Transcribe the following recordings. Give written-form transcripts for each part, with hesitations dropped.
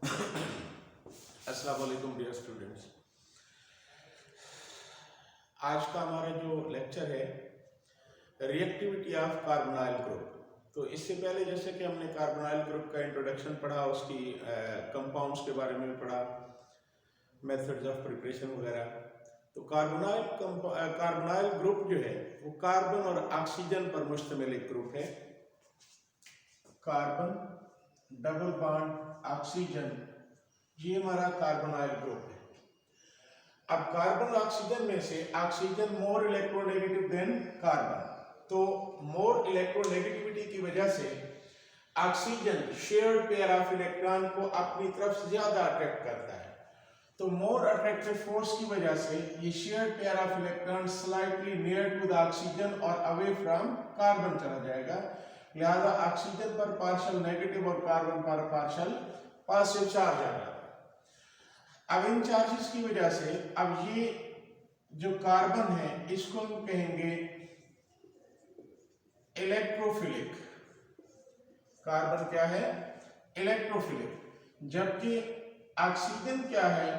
अस्सलाम वालेकुम dear students. आज का हमारा जो लेक्चर है रिएक्टिविटी ऑफ कार्बोनाइल ग्रुप। तो इससे पहले जैसे कि हमने कार्बोनाइल ग्रुप का इंट्रोडक्शन पढ़ा, उसकी कंपाउंड्स के बारे में पढ़ा, मेथड्स ऑफ प्रिपरेशन वगैरह। तो कार्बोनाइल ग्रुप जो है वो कार्बन और ऑक्सीजन पर मुश्तमिल एक ग्रुप है। कार्बन डबल बॉन्ड ऑक्सीजन, ये हमारा कार्बोनाइल ग्रुप है। अब कार्बन ऑक्सीजन में से oxygen more electronegative than carbon, तो मोर इलेक्ट्रोनेगेटिविटी की वजह से oxygen shared pair of electron को अपनी तरफ ज्यादा अट्रैक्ट करता है। तो मोर अट्रैक्टिव फोर्स की वजह से ये shared pair of electron slightly near to the oxygen और अवे फ्रॉम कार्बन चला जाएगा। लिहाजा ऑक्सीजन पर पार्शियल नेगेटिव और कार्बन पर पार्शियल पॉजिटिव चार्ज आ जाता है। अब इन चार्जेस की वजह से अब ये जो कार्बन है इसको हम कहेंगे इलेक्ट्रोफिलिक। कार्बन क्या है? इलेक्ट्रोफिलिक। जबकि ऑक्सीजन क्या है?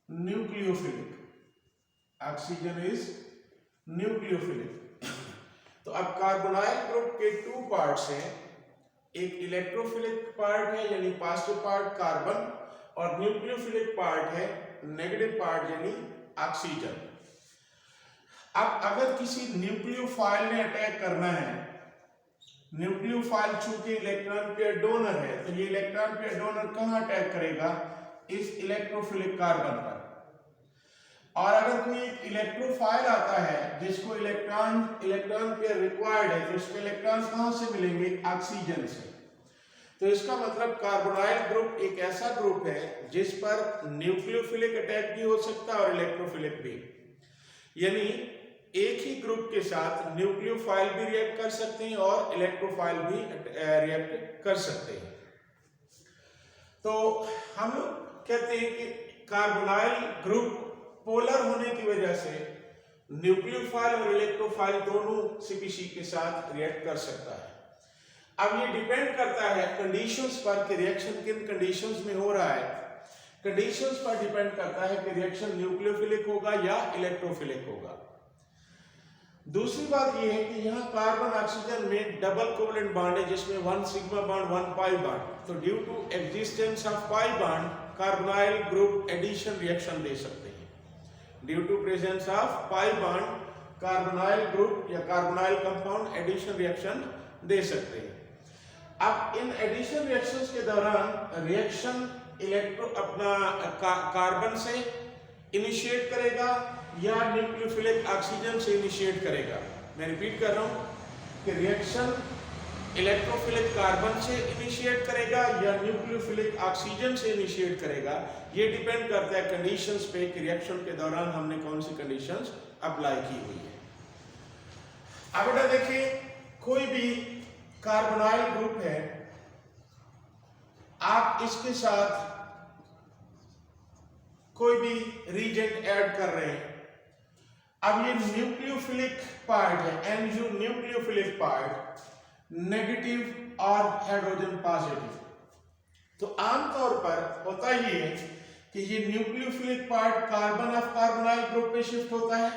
न्यूक्लियोफिलिक। Oxygen is nucleophilic. तो अब कार्बोनाइल ग्रुप के टू पार्ट्स हैं, एक इलेक्ट्रोफिलिक पार्ट है यानी पॉजिटिव पार्ट कार्बन, और न्यूक्लियोफिलिक पार्ट है नेगेटिव पार्ट यानी ऑक्सीजन। अब अगर किसी न्यूक्लियोफाइल ने अटैक करना है, न्यूक्लियोफाइल चूंकि इलेक्ट्रॉन पेयर डोनर है, तो ये इलेक्ट्रॉन पेयर डोनर कहां अटैक करेगा? इस इलेक्ट्रोफिलिक कार्बन पर। और अगर कोई एक इलेक्ट्रोफाइल आता है जिसको इलेक्ट्रॉन पेयर रिक्वायर्ड है, तो इसके इलेक्ट्रॉन्स कहां से मिलेंगे? ऑक्सीजन से। तो इसका मतलब कार्बोनाइल ग्रुप एक ऐसा ग्रुप है जिस पर न्यूक्लियोफिलिक अटैक भी हो सकता है और इलेक्ट्रोफिलिक भी, यानी एक ही ग्रुप के साथ न्यूक्लियोफाइल भी रिएक्ट कर सकते हैं और इलेक्ट्रोफाइल भी रिएक्ट कर सकते हैं। तो हम लोग कहते हैं कि कार्बोनाइल ग्रुप पोलर होने की वजह से न्यूक्लियोफाइल और इलेक्ट्रोफाइल दोनों स्पीशीज के साथ रिएक्ट कर सकता है। अब ये डिपेंड करता है कंडीशंस पर कि रिएक्शन किन कंडीशंस में हो रहा है। कंडीशंस पर डिपेंड करता है कि रिएक्शन न्यूक्लियोफिलिक होगा या इलेक्ट्रोफिलिक होगा। दूसरी बात यह है कि यहाँ कार्बन ऑक्सीजन में डबल कोवलेंट बॉन्ड है जिसमें 1 सिग्मा बॉन्ड 1 पाई बॉन्ड। तो due to existence of pi bond carbonyl group addition reaction दे सकते हैं। Due to presence of pi bond carbonyl group या कार्बोनाइल कंपाउंड एडिशन रिएक्शन दे सकते हैं। अब इन एडिशन रिएक्शंस के दौरान रिएक्शन कार्बन से इनिशिएट करेगा या न्यूक्लियोफिलिक ऑक्सीजन से इनिशिएट करेगा। मैं रिपीट कर रहा हूं कि रिएक्शन इलेक्ट्रोफिलिक कार्बन से इनिशिएट करेगा या न्यूक्लियोफिलिक ऑक्सीजन से इनिशिएट करेगा। ये डिपेंड करता है कंडीशंस पे कि रिएक्शन के दौरान हमने कौन सी कंडीशंस अप्लाई की हुई है। अब बेटा देखिए, कोई भी कार्बोनाइल ग्रुप है, आप इसके साथ कोई भी रीजेंट ऐड कर रहे हैं। अब ये न्यूक्लियोफिलिक पार्ट है, NU न्यूक्लियोफिलिक पार्ट नेगेटिव और हाइड्रोजन पॉजिटिव। तो आमतौर पर होता ये है कि ये nucleophilic part carbon of carbonyl group पे शिफ्ट होता है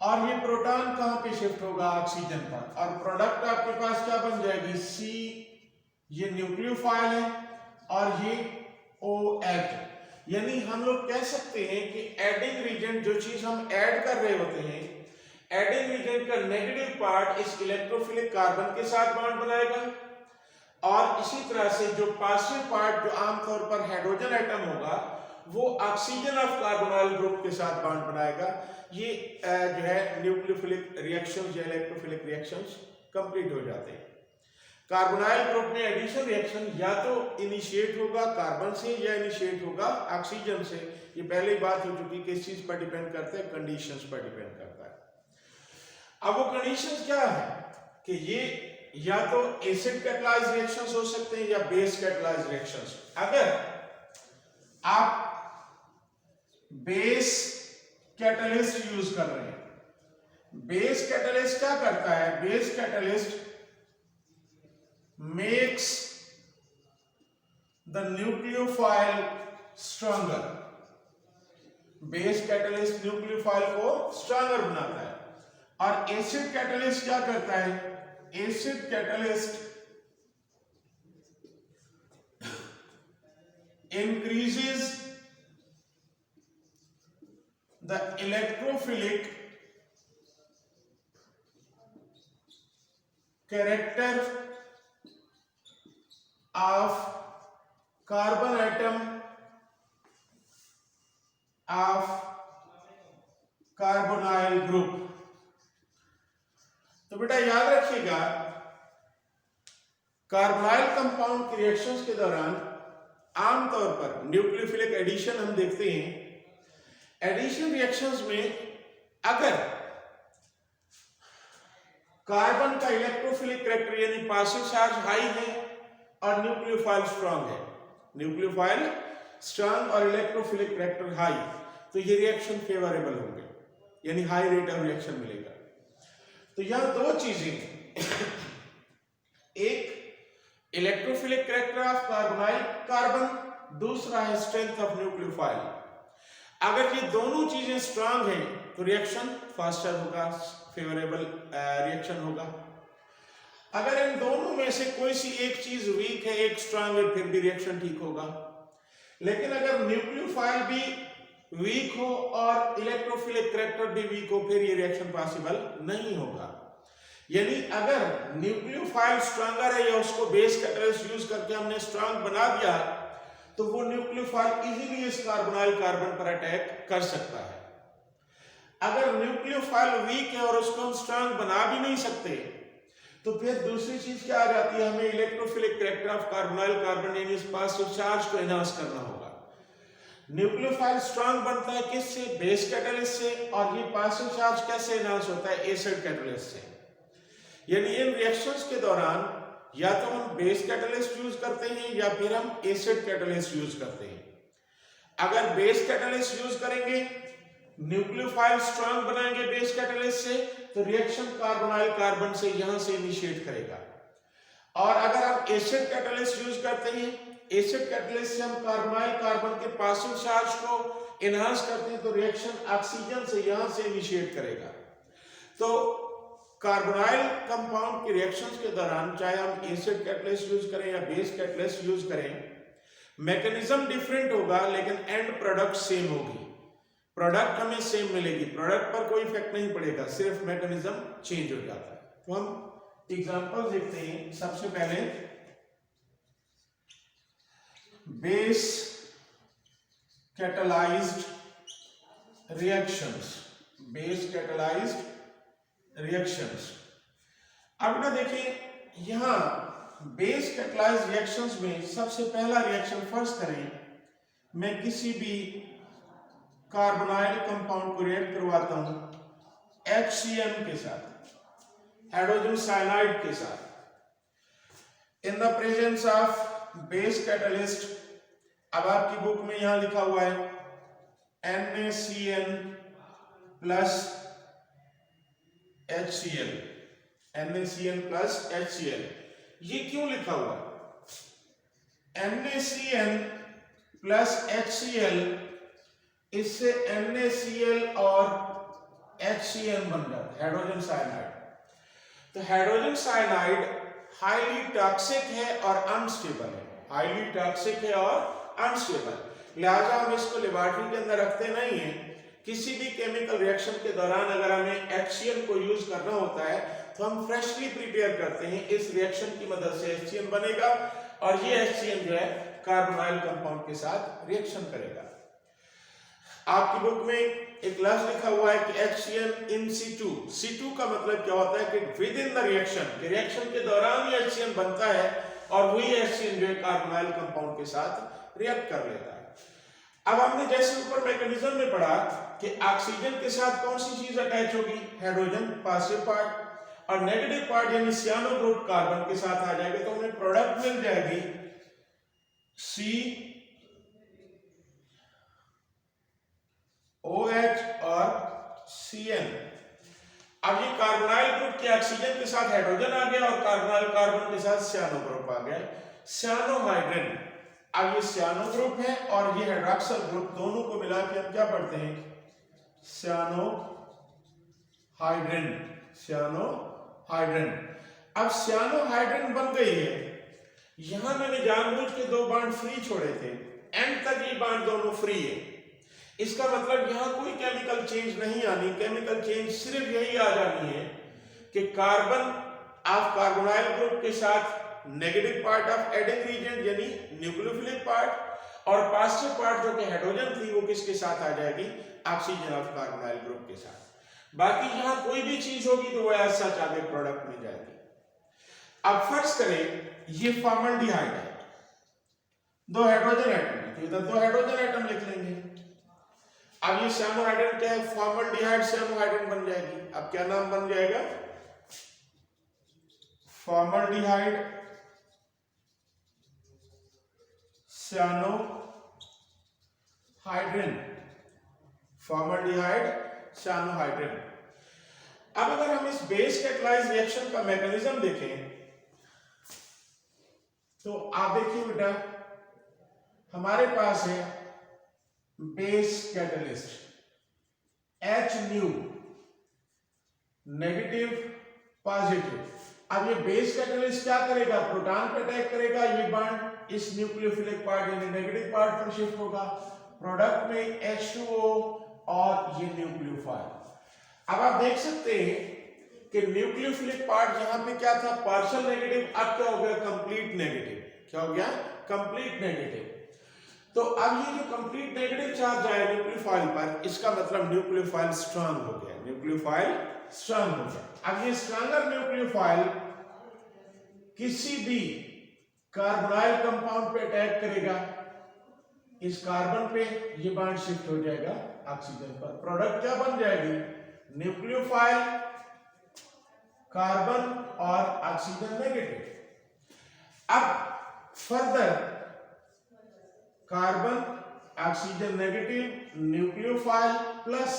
और ये प्रोटॉन कहां पे शिफ्ट होगा? ऑक्सीजन पर। और प्रोडक्ट आपके पास क्या बन जाएगी? C, ये न्यूक्लियोफाइल है और ये OH। यानी हम लोग कह सकते हैं कि एडिंग रीजेंट, जो चीज हम ऐड कर रहे होते हैं, एडिंग रीजेंट का नेगेटिव पार्ट इस इलेक्ट्रोफिलिक कार्बन के साथ बॉन्ड बनाएगा और इसी तरह से जो पॉजिटिव पार्ट जो आमतौर पर हाइड्रोजन एटम होगा वो ऑक्सीजन ऑफ कार्बोनाइल ग्रुप के साथ बॉन्ड बनाएगा। ये जो है न्यूक्लियोफिलिक रिएक्शंस या इलेक्ट्रोफिलिक रिएक्शंस कंप्लीट हो जाते हैं। कार्बोनाइल ग्रुप में एडिशन रिएक्शन या तो इनिशिएट होगा कार्बन से या इनिशिएट होगा ऑक्सीजन से। ये पहले ही बात हो चुकी, किस चीज पर डिपेंड करता है? कंडीशंस पर डिपेंड करता है। अब वो कंडीशंस क्या है कि ये या तो एसिड कैटालाइज्ड रिएक्शंस हो सकते हैं या बेस कैटालाइज्ड रिएक्शंस। अगर आप बेस कैटलिस्ट यूज कर रहे हैं, बेस कैटलिस्ट क्या करता है? Base catalyst makes the nucleophile stronger. Base catalyst nucleophile को स्ट्रॉन्गर बनाता है। और एसिड कैटलिस्ट क्या करता है? Acid catalyst increases the electrophilic character of carbon atom of carbonyl group। तो बेटा याद रखिएगा, कार्बोनाइल कंपाउंड के रिएक्शंस के दौरान आमतौर पर न्यूक्लियोफिलिक एडिशन हम देखते हैं। एडिशन रिएक्शंस में अगर कार्बन का इलेक्ट्रोफिलिक कैरेक्टर यानी पासिव चार्ज हाई है और न्यूक्लियोफाइल स्ट्रांग है, न्यूक्लियोफाइल स्ट्रांग और इलेक्ट्रोफिलिक कैरेक्टर हाई, तो ये रिएक्शन फेवरेबल होंगे, यानी हाई रेट ऑफ रिएक्शन मिलेगा। तो यहां दो चीजें, एक electrophilic character of carbonyl carbon, दूसरा है स्ट्रेंथ ऑफ न्यूक्लियोफाइल। अगर ये दोनों चीजें स्ट्रांग हैं तो रिएक्शन फास्टर होगा, फेवरेबल रिएक्शन होगा। अगर इन दोनों में से कोई सी एक चीज वीक है, एक स्ट्रांग है, फिर भी रिएक्शन ठीक होगा। लेकिन अगर न्यूक्लियोफाइल भी वीक हो और इलेक्ट्रोफिलिक कैरेक्टर भी वीक हो, फिर ये रिएक्शन पॉसिबल नहीं होगा। यानी अगर न्यूक्लियोफाइल स्ट्रॉन्गर है या उसको बेस कैटलिस्ट यूज करके हमने स्ट्रांग बना दिया, तो वो न्यूक्लियोफाइल इजीली इस कार्बोनाइल कार्बन पर अटैक कर सकता है। अगर न्यूक्लियोफाइल वीक है और उसको हम स्ट्रांग बना भी नहीं सकते, तो फिर दूसरी चीज क्या आ जाती है, हमें electrophilic character of carbonyl carbon यानी इस पॉजिटिव चार्ज को एनहांस करना होगा। न्यूक्लियोफाइल स्ट्रांग बनता है किससे? बेस कैटलिस्ट से। और ये पॉजिटिव चार्ज कैसे एनहांस होता है? एसिड कैटलिस्ट से। यानी इन रिएक्शंस के दौरान या तो हम बेस कैटलिस्ट यूज करते हैं या फिर हम एसिड कैटलिस्ट यूज करते हैं। अगर बेस कैटलिस्ट यूज करेंगे, न्यूक्लियोफाइल स्ट्रांग बनाएंगे बेस कैटलिस्ट से, तो रिएक्शन कार्बोनाइल कार्बन से यहां से इनिशिएट करेगा। और अगर हम एसिड कैटलिस्ट यूज करते हैं, एसिड कैटलिस्ट से हम कार्बोनाइल कार्बन के पॉजिटिव चार्ज को एनहांस करते हैं, तो रिएक्शन ऑक्सीजन से यहां से इनिशिएट करेगा। तो कार्बोनाइल कंपाउंड के रिएक्शंस के दौरान चाहे हम एसिड कैटलिस्ट यूज करें या बेस कैटलिस्ट यूज करें, मैकेनिज्म डिफरेंट होगा लेकिन एंड प्रोडक्ट सेम होगी। प्रोडक्ट हमें सेम मिलेगी, प्रोडक्ट पर कोई इफेक्ट नहीं पड़ेगा, सिर्फ मैकेनिज्म चेंज हो जाता है। तो हम एग्जांपल देखते हैं। सबसे पहले base catalysed reactions, base catalysed reactions. अब ना देखिए, यहां बेस कैटलाइज्ड रिएक्शंस में सबसे पहला रिएक्शन फर्स्ट करें, मैं किसी भी कार्बोनाइल कंपाउंड को रिएक्ट करवाता हूं HCl के साथ, हाइड्रोजन साइनाइड के साथ, इन the presence of base catalyst. अब आपकी बुक में यहां लिखा हुआ है NaCN plus HCl, NaCN plus HCl। ये क्यों लिखा हुआ है? NaCN प्लस HCl, इससे NaCl और HCN बन जाता है, हाइड्रोजन साइनाइड। तो हाइड्रोजन साइनाइड हाईली टॉक्सिक है और अनस्टेबल है, हाईली टॉक्सिक है और अनस्टेबल। लिहाजा हम इसको लेबोरेटरी के अंदर रखते नहीं है। किसी भी केमिकल रिएक्शन के दौरान अगर हमें HCl को यूज करना होता है तो हम फ्रेशली प्रिपेयर करते हैं, इस रिएक्शन की मदद से HCl बनेगा और ये HCl जो है कार्बोनाइल कंपाउंड के साथ रिएक्शन करेगा। आपकी बुक में एक लफ्ज लिखा हुआ है कि HCl in situ। situ का मतलब क्या होता है कि with in the reaction, reaction के दौरान ही HCl बनता है और वही HCl जो है कार्बोनाइल कंपाउंड के साथ रिएक्ट कर लेता है। अब हमने जैसे ऊपर मैकेनिज्म में पढ़ा कि ऑक्सीजन के साथ कौन सी चीज अटैच होगी? हाइड्रोजन, पॉजिटिव पार्ट, और नेगेटिव पार्ट यानी सियानो ग्रुप कार्बन के साथ आ जाएगा, तो हमें प्रोडक्ट मिल जाएगी COH और CN। अब ये कार्बोनाइल ग्रुप के ऑक्सीजन के साथ हाइड्रोजन आ गया और कार्बोनाइल कार्बन के साथ सियानो ग्रुप आ गया, सियानोहाइड्रिन। अब ये सियानो ग्रुप है और ये हाइड्रॉक्सिल ग्रुप, दोनों को मिला के हम क्या पढ़ते हैं, सियानोहाइड्रिन, सियानोहाइड्रिन। अब सियानोहाइड्रिन बन गई है। यहां मैंने जानबूझ के 2 बॉन्ड फ्री छोड़े थे, एंड तक ये बॉन्ड दोनों फ्री है। इसका मतलब यहां कोई केमिकल चेंज नहीं आनी, केमिकल चेंज सिर्फ यही आ जानी है कि कार्बन ऑफ कार्बोनाइल ग्रुप के साथ negative part of adding reagent यानी न्यूक्लियोफिलिक पार्ट, और पॉजिटिव पार्ट जो कि हाइड्रोजन थी वो किसके साथ आ जाएगी, ऑक्सीजन ऑफ कार्बोनाइल ग्रुप के साथ। बाकी यहां कोई भी चीज होगी तो वो एज सच आगे प्रोडक्ट में जाएगी। अब फर्ज करें ये फॉर्मल्डिहाइड है, 2 हाइड्रोजन एटम है, तो इधर 2 हाइड्रोजन एटम लिख लेंगे। अब ये सियानोहाइड्रिन क्या है, फॉर्मल्डिहाइड सियानोहाइड्रिन बन जाएगी। अब क्या नाम बन जाएगा, फॉर्मल्डिहाइड सियानोहाइड्रिन, फॉर्मल्डिहाइड सियानोहाइड्रिन। अब अगर हम इस बेस कैटालाइज रिएक्शन का मैकेनिज्म देखें तो आप देखिए बेटा, हमारे पास है base catalyst H new, negative positive. अब ये बेस कैटलिस्ट क्या करेगा, प्रोटॉन पे अटैक करेगा, ये बॉन्ड इस न्यूक्लियोफिलिक पार्ट यानी नेगेटिव पार्ट पर शिफ्ट होगा, प्रोडक्ट में H2O और ये न्यूक्लियोफाइल। अब आप देख सकते हैं कि न्यूक्लियोफिलिक पार्ट यहां पे क्या था, पार्शियल नेगेटिव, अब क्या हो गया, कंप्लीट नेगेटिव। क्या हो गया, कंप्लीट नेगेटिव। तो अब ये जो कंप्लीट नेगेटिव चार्ज आया न्यूक्लियोफाइल पर, इसका मतलब न्यूक्लियोफाइल स्ट्रांग हो गया, न्यूक्लियोफाइल स्ट्रांग हो गया। अब ये स्ट्रांगर न्यूक्लियोफाइल किसी भी कार्बोनाइल कंपाउंड पे अटैक करेगा, इस कार्बन पे ये बॉन्ड शिफ्ट हो जाएगा ऑक्सीजन पर, प्रोडक्ट क्या बन जाएगी, न्यूक्लियोफाइल कार्बन और ऑक्सीजन नेगेटिव। अब further carbon oxygen negative, nucleophile plus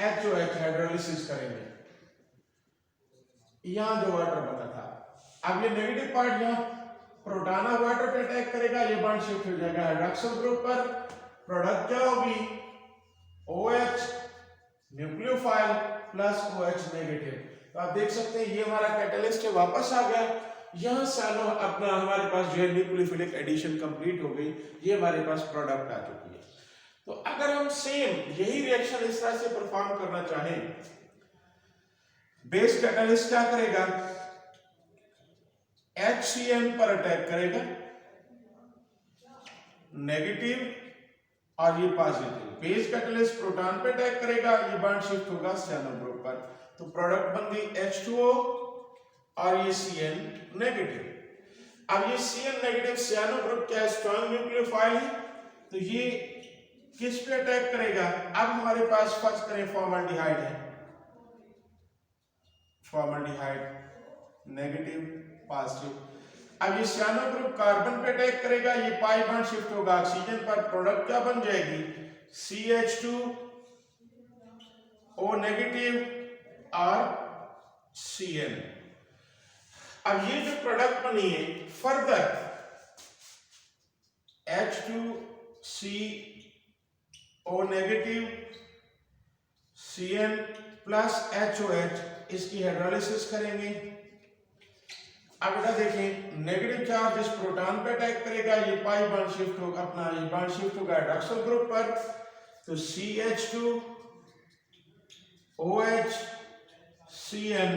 HOH hydrolysis करेंगे, यहां जो वाटर बना था। अब ये नेगेटिव पार्ट यहां प्रोटॉन ऑफ वाटर पे अटैक करेगा, ये बॉन्ड शिफ्ट हो जाएगा हाइड्रॉक्सिल ग्रुप पर, प्रोडक्ट क्या होगी, OH nucleophile plus OH negative. तो आप देख सकते हैं ये हमारा कैटलिस्ट है, वापस आ गया। यहां सालों अपना हमारे पास जो है न्यूक्लियोफिलिक एडिशन कंप्लीट हो गई, ये हमारे पास प्रोडक्ट आ चुकी है। तो अगर हम सेम यही रिएक्शन इस तरह से परफॉर्म करना चाहें, बेस कैटलिस्ट क्या करेगा, HCN पर अटैक करेगा, नेगेटिव और ये पॉजिटिव। बेस कैटलिस्ट प्रोटॉन पे अटैक करेगा, ये बॉन्ड शिफ्ट होगा सियानो ग्रुप पर, तो प्रोडक्ट बन गई H2O और ये Cn नेगेटिव। अब ये Cn नेगेटिव सियानो ग्रुप क्या है, स्ट्रॉन्ग न्यूक्लियोफाइल है, तो ये किस पे अटैक करेगा, अब हमारे पास फर्स्ट करें फॉर्मल्डिहाइड है, फॉर्मल्डिहाइड नेगेटिव पॉजिटिव। अब ये सियानो ग्रुप कार्बन पे अटैक करेगा, ये पाई बॉन्ड शिफ्ट होगा ऑक्सीजन पर, प्रोडक्ट क्या बन जाएगी, CH2O नेगेटिव और Cn। अब ये जो प्रोडक्ट बनी है, further H2CO negative Cn plus HOH, इसकी हाइड्रोलिसिस करेंगे। अब बेटा देखें, नेगेटिव चार्ज इस प्रोटॉन पे अटैक करेगा, ये पाई बॉन्ड शिफ्ट होगा, अपना ये बॉन्ड शिफ्ट होगा हाइड्रॉक्सिल ग्रुप पर, तो CH2OH Cn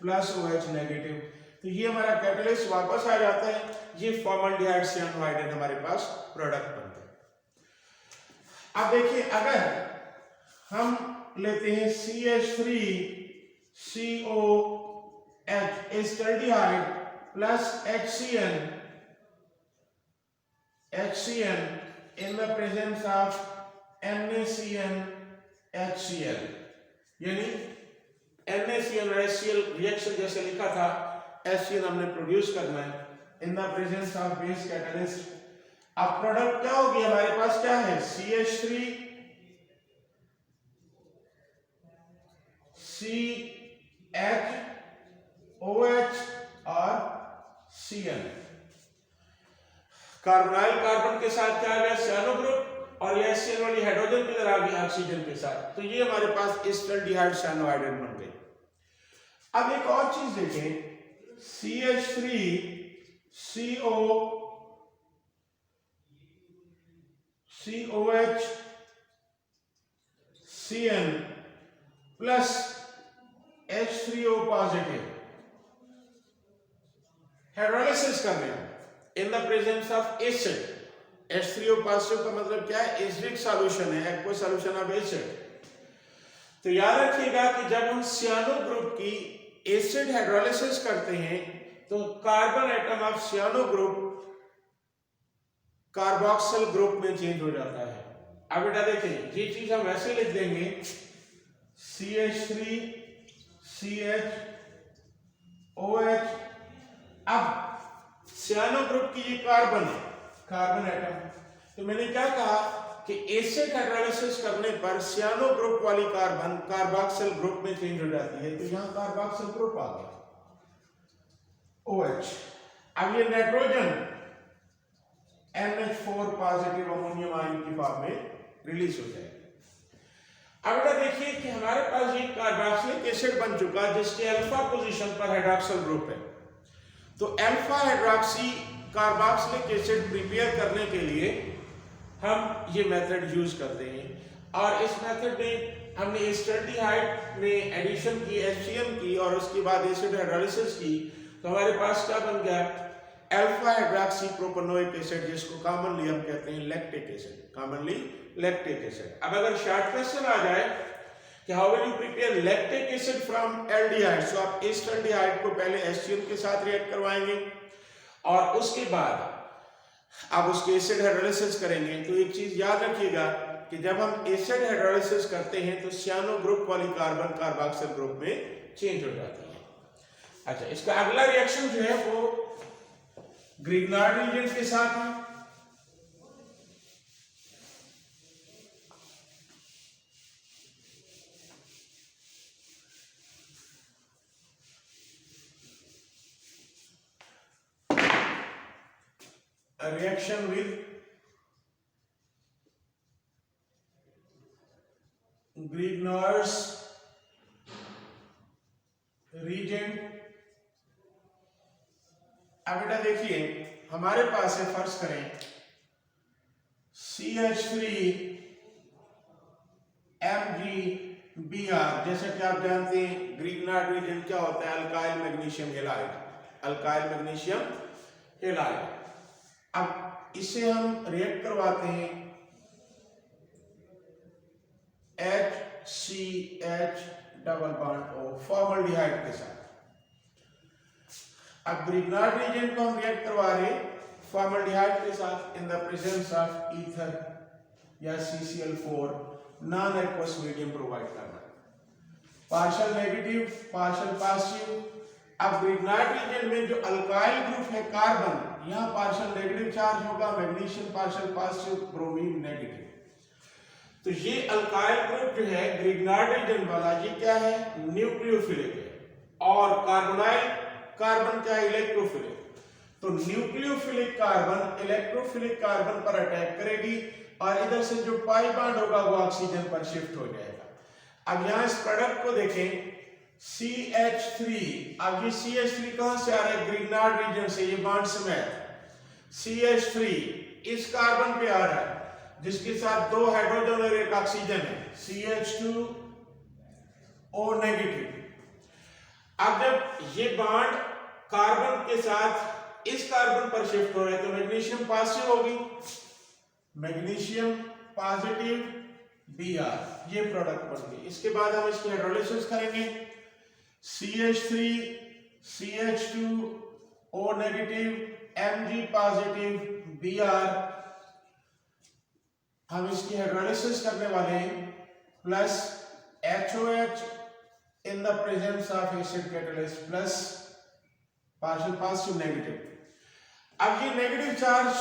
plus OH negative. तो ये हमारा कैटलिस्ट वापस आ जाता है, ये फॉर्मल्डिहाइड सियानोहाइड्रिन हमारे पास प्रोडक्ट बनता है। अब देखिए, अगर हम लेते हैं CH3COH acetaldehyde plus HCN in the presence of NaCN यानी NaCN और HCl रिएक्शन जैसे लिखा था, HCl हमने प्रोड्यूस करना है इन the presence of base catalyst. अब प्रोडक्ट क्या होगी, हमारे पास क्या है, CH3COH HOH और Cl। कार्बोनाइल कार्बन के साथ क्या आ गया, सियानो ग्रुप, और ये HCl वाली हाइड्रोजन किधर आ गई, ऑक्सीजन के साथ। तो ये हमारे पास एसिटाल्डिहाइड साइनोहाइड्रेट बन गए। अब एक और चीज देखें, CH3COH Cn plus H3O positive hydrolysis कर रहे हैं in the presence of acid. H3O positive का मतलब क्या है, एसिडिक सॉल्यूशन है, एक्वस सॉल्यूशन ऑफ एसिड। तो याद रखिएगा कि जब हम सियानो ग्रुप की एसिड हाइड्रोलाइसिस करते हैं तो carbon atom of cyano group carboxyl group में चेंज हो जाता है। अब बेटा देखें, ये चीज हम ऐसे लिख देंगे, CH3 CHOH। अब सियानो ग्रुप की ये कार्बन है, कार्बन एटम। तो मैंने क्या कहा कि एसिड हाइड्रोलाइसिस करने पर सियानो ग्रुप वाली कार्बन कार्बोक्सिल ग्रुप में चेंज हो जाती है। तो यहां कार्बोक्सिल ग्रुप आ गया OH। अब ये nitrogen NH4 positive ammonium ion की फॉर्म में रिलीज हो जाएगा। अब बेटा देखिए कि हमारे पास ये कार्बोक्सिलिक एसिड बन चुका है जिसके अल्फा पोजीशन पर हाइड्रोक्सिल ग्रुप है। तो alpha hydroxy carboxylic acid prepare करने के लिए हम ये मेथड यूज करते हैं, और इस मेथड में हमने एसिटाल्डिहाइड में एडिशन की, HCl की, और उसके बाद एसिड हाइड्रोलाइसिस की। तो हमारे पास क्या बन गया, अल्फा हाइड्रोक्सी प्रोपेनोइक एसिड, जिसको कॉमनली हम कहते हैं lactic acid, commonly lactic acid. अब अगर शॉर्ट क्वेश्चन आ जाए कि how will you prepare lactic acid from aldehyde, तो आप एसिटाल्डिहाइड को पहले HCl के साथ रिएक्ट करवाएंगे और उसके बाद आप उसके एसिड हाइड्रोलाइसिस करेंगे। तो एक चीज याद रखिएगा कि जब हम एसिड हाइड्रोलाइसिस करते हैं तो सियानो ग्रुप वाली कार्बन कार्बोक्सिल ग्रुप में चेंज हो जाती है। अच्छा, इसका अगला रिएक्शन जो है वो ग्रिग्नार्ड रीजेंट के साथ है। A reaction with Grignard's reagent। अब बेटा देखिए हमारे पास है, फर्ज करें CH3MgBr। जैसे कि आप जानते हैं ग्रिग्नार्ड रीजेंट क्या होता है, alkyl magnesium halide, alkyl magnesium halide. अब इसे हम रिएक्ट करवाते हैं HCH double bond O formaldehyde के साथ। अब ग्रिग्नार्ड रीजेंट को हम रिएक्ट करवा रहे हैं फॉर्मल्डिहाइड के साथ इन द प्रेजेंस ऑफ ईथर या CCl4, non aqueous medium provide करना, पार्शियल नेगेटिव पार्शियल पॉजिटिव। अब ग्रिग्नार्ड रीजेंट में जो अल्काइल ग्रुप है कार्बन, यहाँ पार्शियल नेगेटिव चार्ज होगा, magnesium partial positive, bromine negative. तो ये अल्काइल ग्रुप जो है ग्रिग्नार्ड रीजेंट वाला, ये क्या है, न्यूक्लियोफिलिक है, और कार्बोनाइल कार्बन क्या है, इलेक्ट्रोफिलिक। तो न्यूक्लियोफिलिक कार्बन इलेक्ट्रोफिलिक कार्बन पर अटैक करेगी और इधर से जो पाई बॉन्ड होगा वो ऑक्सीजन पर शिफ्ट हो जाएगा। अब यहाँ इस प्रोडक्ट को देखें CH3। अब ये CH3 कहां से आ रहा है, ग्रिग्नार्ड रीजन से, ये बॉन्ड समेत CH3 इस कार्बन पे आ रहा है जिसके साथ 2 हाइड्रोजन और 1 ऑक्सीजन है, CH2O नेगेटिव। अब जब ये बॉन्ड कार्बन के साथ इस कार्बन पर शिफ्ट हो रहा है तो मैग्नीशियम पॉजिटिव होगी, मैग्नीशियम पॉजिटिव Br, ये प्रोडक्ट बन गई। इसके बाद हम इसकी हाइड्रोलाइसिस करेंगे CH3 CH2O negative Mg positive Br। हम इसकी हाइड्रोलाइसिस करने वाले हैं plus HOH in the presence of acid catalyst plus partial positive negative. अब ये नेगेटिव चार्ज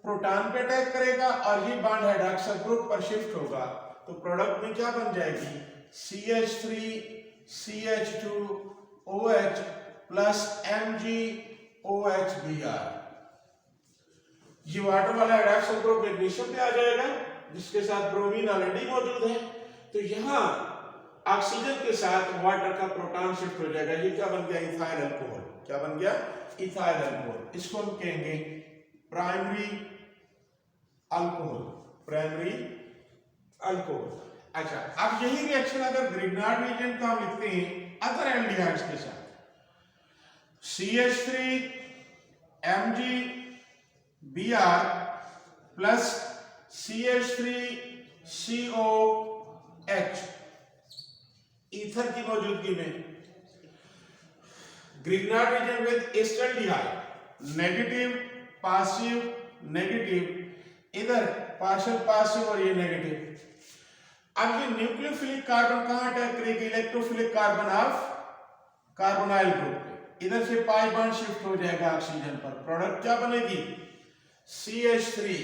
प्रोटॉन पे अटैक करेगा और ये बॉन्ड हाइड्रोक्सिल ग्रुप पर शिफ्ट होगा, तो प्रोडक्ट में क्या बन जाएगी, CH3 CH2OH plus MgOH Br। ये वाटर वाला हाइड्रोक्सिल ग्रुप मैग्नीशियम पे आ जाएगा जिसके साथ ब्रोमीन ऑलरेडी मौजूद है। तो यहाँ ऑक्सीजन के साथ वाटर का प्रोटॉन शिफ्ट हो जाएगा। ये क्या बन गया? Ethyl alcohol. क्या बन गया? Ethyl alcohol. इसको हम कहेंगे प्राइमरी अल्कोहल। Primary alcohol. अच्छा, अब यही रिएक्शन अगर ग्रिग्नार्ड रिएजेंट का हम लिखते हैं अदर एल्डिहाइड्स के साथ, CH3MgBr प्लस CH3COH ईथर की मौजूदगी में Grignard reagent with acetaldehyde, negative positive negative, इधर पार्शियल पॉजिटिव और ये नेगेटिव। अब ये न्यूक्लियोफिलिक कार्बन कहां अटैक करेगी? Electrophilic carbon of carbonyl group पे। इधर से पाई बॉन्ड शिफ्ट हो जाएगा ऑक्सीजन पर। प्रोडक्ट क्या बनेगी? CH3।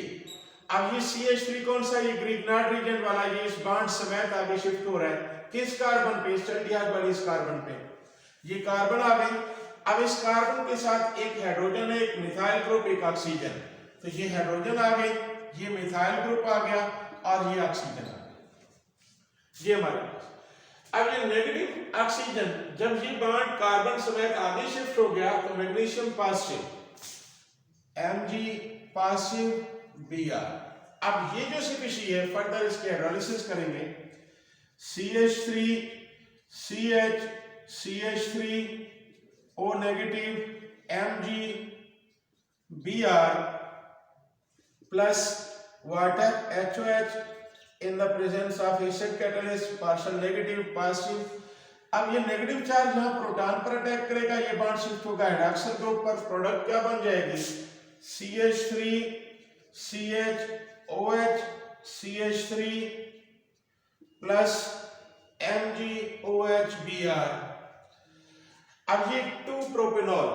अब ये CH3 कौन सा? ये ग्रिग्नार्ड रीजन वाला, ये इस बॉन्ड समेत आगे शिफ्ट हो रहा है। किस कार्बन पे? एस्टल्डिहाइड वाली इस कार्बन पे। ये कार्बन आ गए। अब इस कार्बन के साथ एक हाइड्रोजन है, एक मिथाइल ग्रुप, एक ऑक्सीजन। तो ये हाइड्रोजन आ गए, ये मिथाइल ग्रुप आ गया और ये ऑक्सीजन आ गया। ये हमारे पास। अब ये नेगेटिव ऑक्सीजन जब ये बॉन्ड कार्बन समेत आगे शिफ्ट हो गया तो magnesium positive, Mg positive Br। अब ये जो स्पीशी है फर्दर इसके हाइड्रोलिसिस करेंगे। CH3 CH CH3O negative Mg Br plus water HOH in the presence of acid catalyst, partial negative positive। अब ये नेगेटिव चार्ज यहाँ प्रोटॉन पर अटैक करेगा, ये बॉन्ड शिफ्ट होगा हाइड्रोक्सिल ग्रुप पर। प्रोडक्ट क्या बन जाएगी? CH3 CHOH CH3 plus MgOH Br। अब ये 2 प्रोपेनॉल,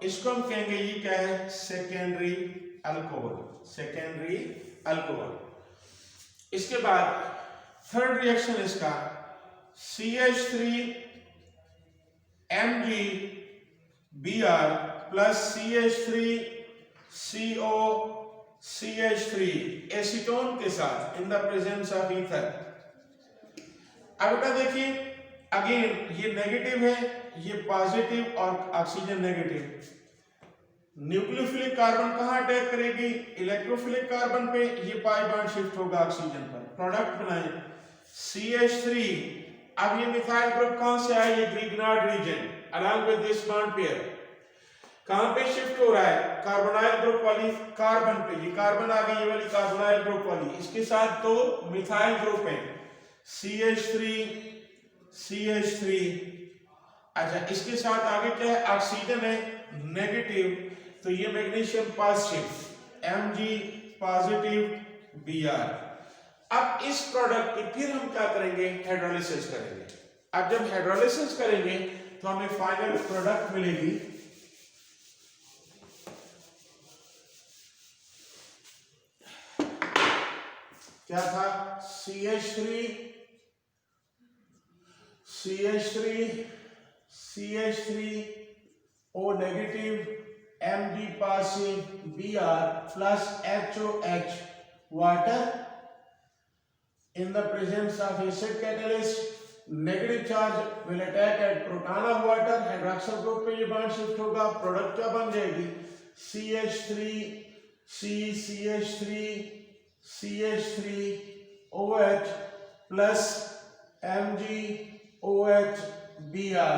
इसको हम कहेंगे ये क्या है? Secondary alcohol. Secondary alcohol. इसके बाद थर्ड रिएक्शन इसका CH3MgBr प्लस CH3COCH3 एसीटोन के साथ इन द प्रेजेंस ऑफ ईथर। अब बेटा देखिए अगेन ये नेगेटिव है, ये पॉजिटिव और ऑक्सीजन नेगेटिव। न्यूक्लियोफिलिक कार्बन कहां अटैक करेगी? इलेक्ट्रोफिलिक कार्बन पे। ये पाई बॉन्ड शिफ्ट होगा ऑक्सीजन पर। प्रोडक्ट बनाए CH3। अब ये मिथाइल ग्रुप कहां से आया? ये Grignard reason along with this bond pair कहां पे शिफ्ट हो रहा है? कार्बोनाइल ग्रुप वाली कार्बन पे। ये कार्बन आ गई, ये वाली कार्बोनाइल ग्रुप वाली। इसके साथ 2 मिथाइल ग्रुप है CH3। अच्छा, इसके साथ आगे क्या है? ऑक्सीजन है नेगेटिव, तो ये magnesium positive Mg positive Br। अब इस प्रोडक्ट की फिर हम क्या करेंगे? हाइड्रोलिसिस करेंगे। अब जब हाइड्रोलिसिस करेंगे तो हमें फाइनल प्रोडक्ट मिलेगी क्या था? CH3O negative Mg positive Br plus HOH water in the presence of acid catalyst, negative charge will attack at proton of water, hydroxyl group पे ये बॉन्ड शिफ्ट होगा। प्रोडक्ट क्या बन जाएगी? CH3OH plus MgOH Br।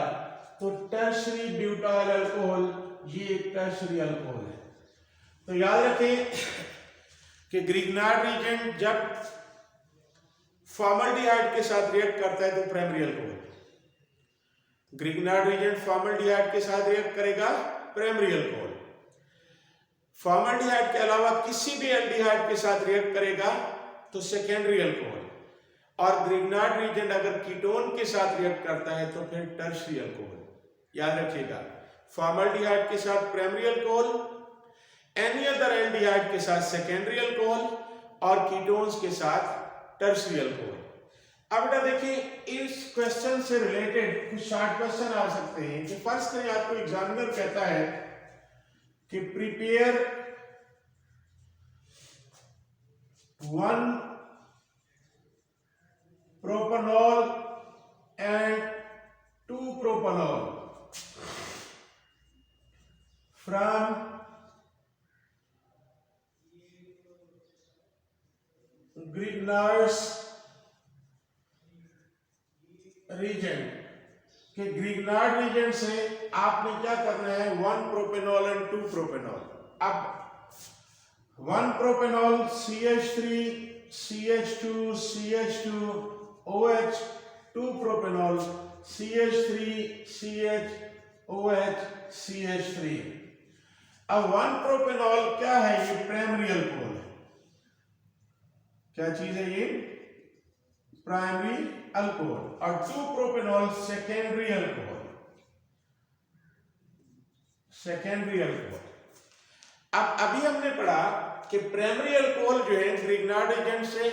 तो tertiary butyl alcohol, ये एक tertiary alcohol है। तो याद रखें कि ग्रिग्नार्ड रीजेंट जब फॉर्मल्डिहाइड के साथ रिएक्ट करता है तो primary alcohol. Grignard reagent formaldehyde के साथ रिएक्ट करेगा, प्राइमरी अल्कोहल। फॉर्मल्डिहाइड के अलावा किसी भी एल्डिहाइड के साथ रिएक्ट करेगा तो सेकेंडरी अल्कोहल। और ग्रिग्नार्ड रीजेंट अगर कीटोन के साथ रिएक्ट करता है तो फिर टर्शरी अल्कोहल। याद रखिएगा, फॉर्मल्डिहाइड के साथ primary alcohol, any other aldehyde के साथ सेकेंडरी अल्कोहल और कीटोन्स के साथ टर्शरी अल्कोहल। अब बेटा देखिए, इस क्वेश्चन से रिलेटेड कुछ शॉर्ट क्वेश्चन आ सकते हैं कि फर्स्ट करें आपको एग्जामिनर कहता है कि prepare 1 propanol and 2 propanol from Grignard's reagent के ग्रिग्नार्ड रीजन से आपने क्या करना है 1 प्रोपेनॉल एंड 2 प्रोपेनॉल। अब 1 propanol CH3 CH2 CH2 OH, 2 propanol CH3 CH OH CH3। अब 1 प्रोपेनॉल क्या है, ये प्राइमरी अल्कोहल है। क्या चीज है ये, प्राइमरी अल्कोहल। और 2 propanol secondary alcohol, secondary alcohol. अब अभी हमने पढ़ा कि प्राइमरी अल्कोहल जो है ग्रिग्नार्ड एजेंट से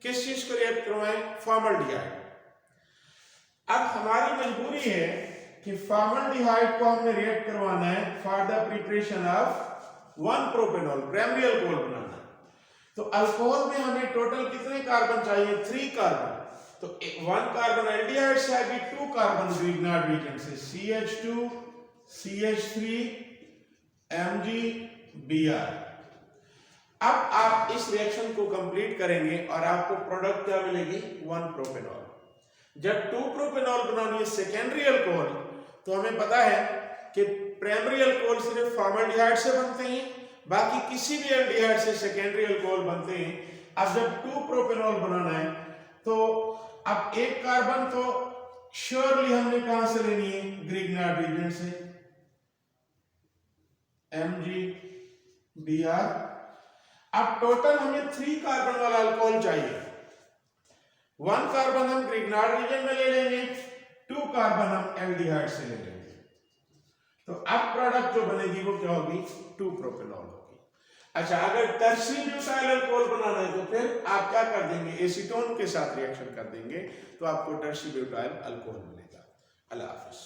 किस चीज को रिएक्ट करवाएं, फॉर्मल्डिहाइड। अब हमारी मजबूरी है कि फॉर्मल्डिहाइड को हमने रिएक्ट करवाना है for the preparation of 1 propanol, primary alcohol बनाना है। तो अल्कोहल में हमें टोटल कितने कार्बन चाहिए, 3 कार्बन। तो 1 कार्बन एल्डिहाइड से आएगी, 2 कार्बन ग्रिग्नार्ड रीजन से CH2 CH3 MgBr। अब आप इस रिएक्शन को कंप्लीट करेंगे और आपको प्रोडक्ट क्या मिलेगी, 1 प्रोपेनॉल। जब 2 प्रोपेनॉल बनानी है सेकेंडरी अल्कोहल, तो हमें पता है कि प्राइमरी अल्कोहल सिर्फ फॉर्मल्डिहाइड से बनते हैं, बाकी किसी भी एल्डिहाइड से सेकेंडरी अल्कोहल बनते हैं। अब जब 2 प्रोपेनॉल बनाना है तो अब 1 कार्बन तो श्योरली हमने कहां से लेनी है, ग्रिग्नार्ड रीजन से MgBr। अब टोटल हमें 3 कार्बन वाला अल्कोहल चाहिए। 1 कार्बन हम ग्रिग्नार्ड रीजन में ले लेंगे, 2 कार्बन हम एल्डिहाइड से ले लेंगे। तो अब प्रोडक्ट जो बनेगी वो क्या होगी, 2 प्रोपेनॉल होगी। अच्छा, अगर टर्शियरी ब्यूटाइल अल्कोहल बनाना है तो फिर आप क्या कर देंगे, एसीटोन के साथ रिएक्शन कर देंगे तो आपको टर्शियरी ब्यूटाइल अल्कोहल मिलेगा। अल्लाह हाफिज।